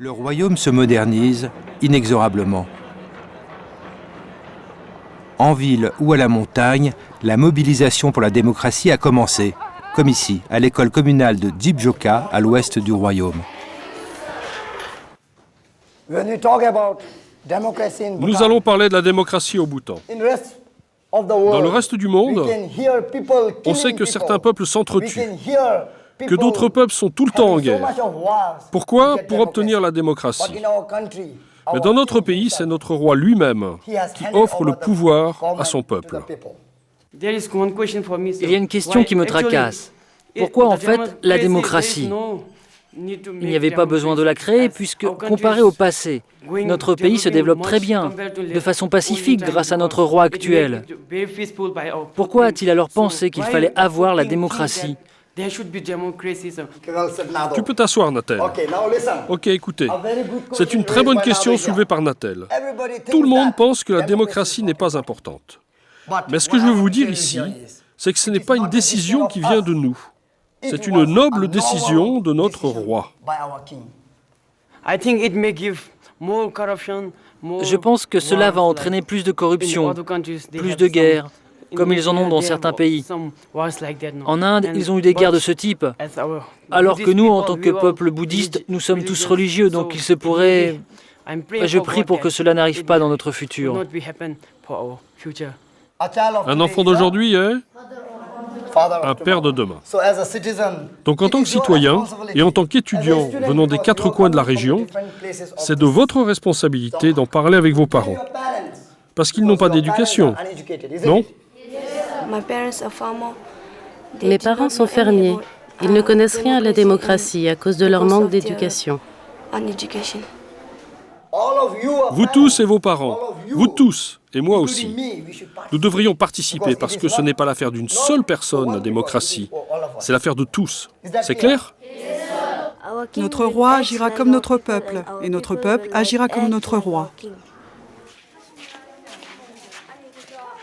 Le royaume se modernise inexorablement. En ville ou à la montagne, la mobilisation pour la démocratie a commencé, comme ici, à l'école communale de Djibjoka, à l'ouest du royaume. Nous allons parler de la démocratie au Bhoutan. Dans le reste du monde, on sait que certains peuples s'entretuent, que d'autres peuples sont tout le temps en guerre. Pourquoi ? Pour obtenir la démocratie. Mais dans notre pays, c'est notre roi lui-même qui offre le pouvoir à son peuple. Il y a une question qui me tracasse. Pourquoi en fait la démocratie ? Il n'y avait pas besoin de la créer puisque, comparé au passé, notre pays se développe très bien, de façon pacifique grâce à notre roi actuel. Pourquoi a-t-il alors pensé qu'il fallait avoir la démocratie ? Tu peux t'asseoir, Natel. Ok, écoutez. C'est une très bonne question soulevée par Natel. Tout le monde pense que la démocratie n'est pas importante. Mais ce que je veux vous dire ici, c'est que ce n'est pas une décision qui vient de nous. C'est une noble décision de notre roi. Je pense que cela va entraîner plus de corruption, plus de guerres, comme ils en ont dans certains pays. En Inde, ils ont eu des guerres de ce type, alors que nous, en tant que peuple bouddhiste, nous sommes tous religieux, donc il se pourrait... Je prie pour que cela n'arrive pas dans notre futur. Un enfant d'aujourd'hui est un père de demain. Donc en tant que citoyen et en tant qu'étudiant venant des quatre coins de la région, c'est de votre responsabilité d'en parler avec vos parents. Parce qu'ils n'ont pas d'éducation, non ? Mes parents sont fermiers. Ils ne connaissent rien à la démocratie à cause de leur manque d'éducation. Vous tous et vos parents, vous tous et moi aussi, nous devrions participer parce que ce n'est pas l'affaire d'une seule personne, la démocratie. C'est l'affaire de tous. C'est clair ? Notre roi agira comme notre peuple, et notre peuple agira comme notre roi.